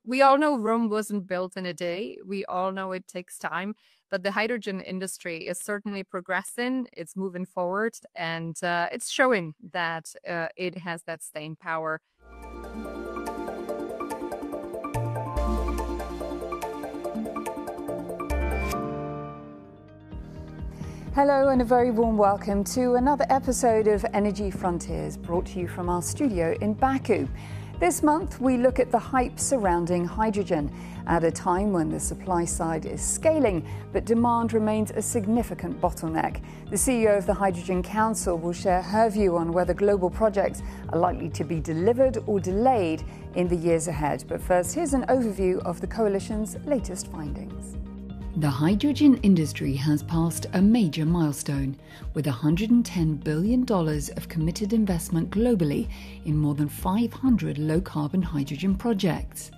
we all know Rome wasn't built in a day. We all know it takes time, but the hydrogen industry is certainly progressing. It's moving forward, and it's showing that it has that staying power. Hello and a very warm welcome to another episode of Energy Frontiers, brought to you from our studio in Baku. This month we look at the hype surrounding hydrogen at a time when the supply side is scaling but demand remains a significant bottleneck. The CEO of the Hydrogen Council will share her view on whether global projects are likely to be delivered or delayed in the years ahead. But first, here's an overview of the coalition's latest findings. The hydrogen industry has passed a major milestone, with $110 billion of committed investment globally in more than 500 low-carbon hydrogen projects.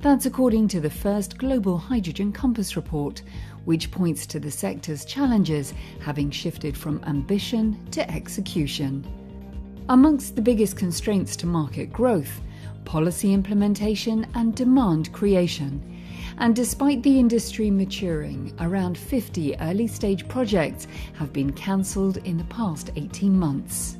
That's according to the first Global Hydrogen Compass report, which points to the sector's challenges having shifted from ambition to execution. Amongst the biggest constraints to market growth, policy implementation and demand creation. And despite the industry maturing, around 50 early-stage projects have been cancelled in the past 18 months.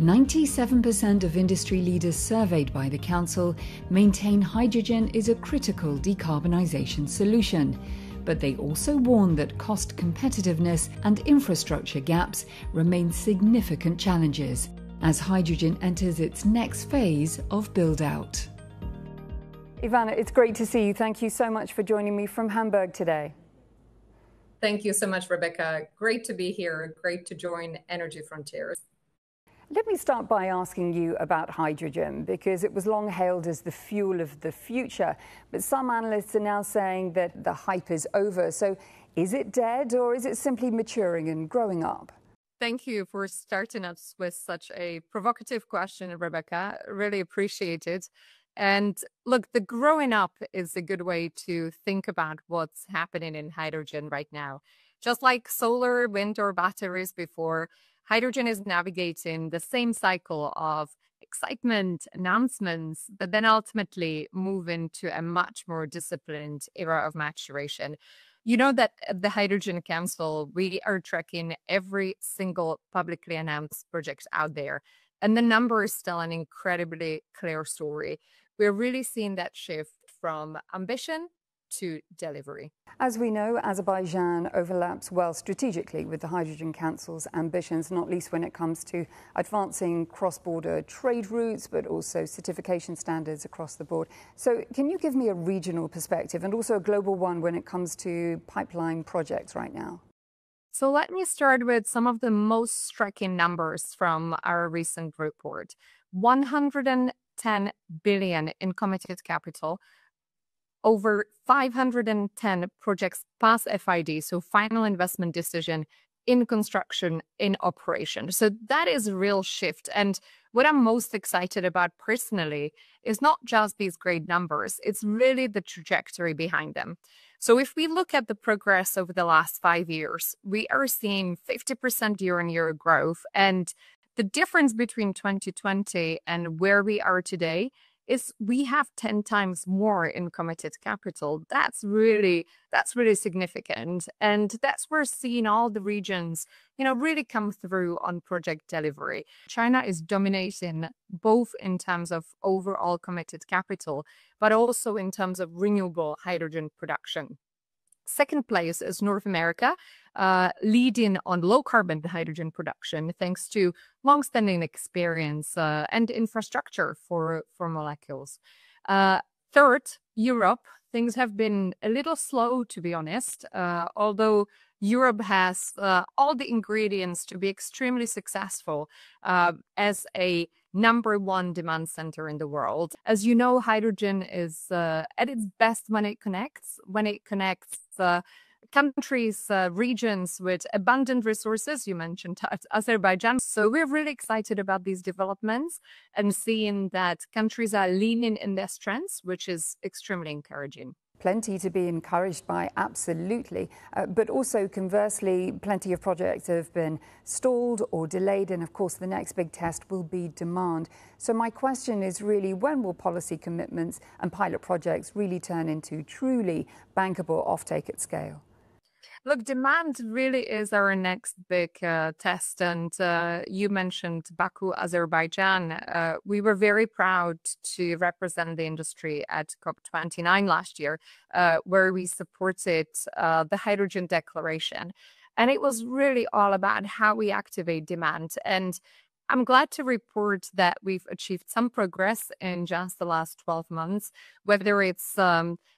97% of industry leaders surveyed by the Council maintain hydrogen is a critical decarbonisation solution, but they also warn that cost competitiveness and infrastructure gaps remain significant challenges as hydrogen enters its next phase of build-out. Ivana, it's great to see you. Thank you so much for joining me from Hamburg today. Thank you so much, Rebecca. Great to be here. Great to join Energy Frontiers. Let me start by asking you about hydrogen, because it was long hailed as the fuel of the future. But some analysts are now saying that the hype is over. So is it dead, or is it simply maturing and growing up? Thank you for starting us with such a provocative question, Rebecca. Really appreciate it. And look, the growing up is a good way to think about what's happening in hydrogen right now. Just like solar, wind, or batteries before, hydrogen is navigating the same cycle of excitement, announcements, but then ultimately move into a much more disciplined era of maturation. You know that at the Hydrogen Council, we are tracking every single publicly announced project out there. And the numbers tell an incredibly clear story. We're really seeing that shift from ambition to delivery. As we know, Azerbaijan overlaps well strategically with the Hydrogen Council's ambitions, not least when it comes to advancing cross-border trade routes, but also certification standards across the board. So can you give me a regional perspective and also a global one when it comes to pipeline projects right now? So let me start with some of the most striking numbers from our recent report. 110 billion in committed capital, over 510 projects past FID, so final investment decision, in construction, in operation. So that is a real shift. And what I'm most excited about personally is not just these great numbers, it's really the trajectory behind them. So if we look at the progress over the last 5 years, we are seeing 50% year-on-year growth. And the difference between 2020 and where we are today is we have 10 times more in committed capital. That's really significant. And that's where seeing all the regions, really come through on project delivery. China is dominating both in terms of overall committed capital, but also in terms of renewable hydrogen production. Second place is North America, leading on low-carbon hydrogen production thanks to long-standing experience and infrastructure for molecules. Third, Europe. Things have been a little slow, to be honest, although Europe has all the ingredients to be extremely successful as a number one demand center in the world. As you know, hydrogen is at its best when it connects countries, regions with abundant resources. You mentioned Azerbaijan. So we're really excited about these developments and seeing that countries are leaning in their strengths, which is extremely encouraging. Plenty to be encouraged by, absolutely. But also, conversely, plenty of projects have been stalled or delayed. And of course, the next big test will be demand. So my question is really, when will policy commitments and pilot projects really turn into truly bankable offtake at scale? Look, demand really is our next big test. And you mentioned Baku, Azerbaijan. We were very proud to represent the industry at COP29 last year, where we supported the hydrogen declaration. And it was really all about how we activate demand. And I'm glad to report that we've achieved some progress in just the last 12 months, whether it's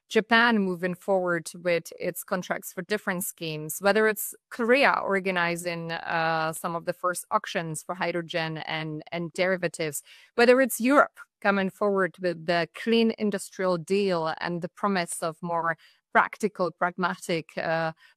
Japan moving forward with its contracts for different schemes, whether it's Korea organizing some of the first auctions for hydrogen and derivatives, whether it's Europe coming forward with the Clean Industrial Deal and the promise of more practical, pragmatic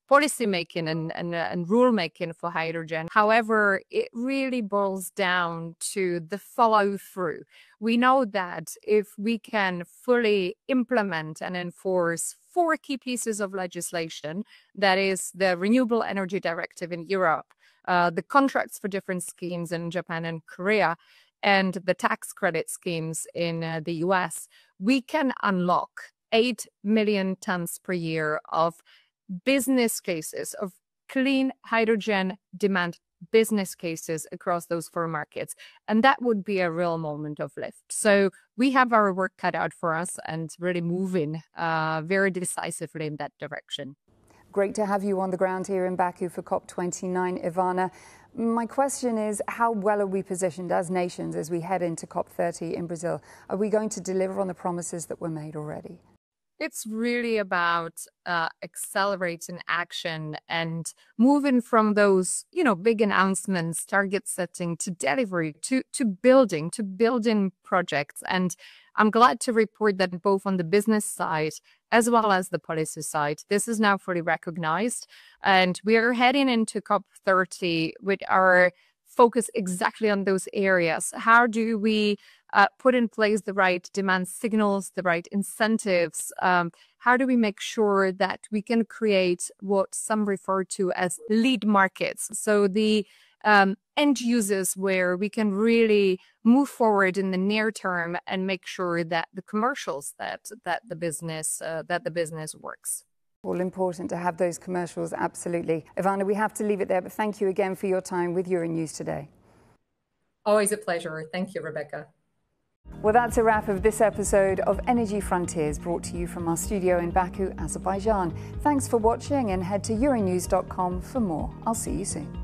policy making and rule making for hydrogen. However, it really boils down to the follow through. We know that if we can fully implement and enforce 4 key pieces of legislation, that is the Renewable Energy Directive in Europe, the contracts for different schemes in Japan and Korea, and the tax credit schemes in the US, we can unlock 8 million tons per year of business cases, of clean hydrogen demand business cases across those 4 markets. And that would be a real moment of lift. So we have our work cut out for us and really moving very decisively in that direction. Great to have you on the ground here in Baku for COP29, Ivana. My question is, how well are we positioned as nations as we head into COP30 in Brazil? Are we going to deliver on the promises that were made already? It's really about accelerating action and moving from those, big announcements, target setting to delivery, to building projects. And I'm glad to report that both on the business side as well as the policy side, this is now fully recognized. And we are heading into COP30 with our focus exactly on those areas. How do we put in place the right demand signals, the right incentives? How do we make sure that we can create what some refer to as lead markets? So the end users where we can really move forward in the near term and make sure that the commercials that the business works. All important to have those commercials, absolutely. Ivana, we have to leave it there, but thank you again for your time with Euronews today. Always a pleasure. Thank you, Rebecca. Well, that's a wrap of this episode of Energy Frontiers, brought to you from our studio in Baku, Azerbaijan. Thanks for watching, and head to euronews.com for more. I'll see you soon.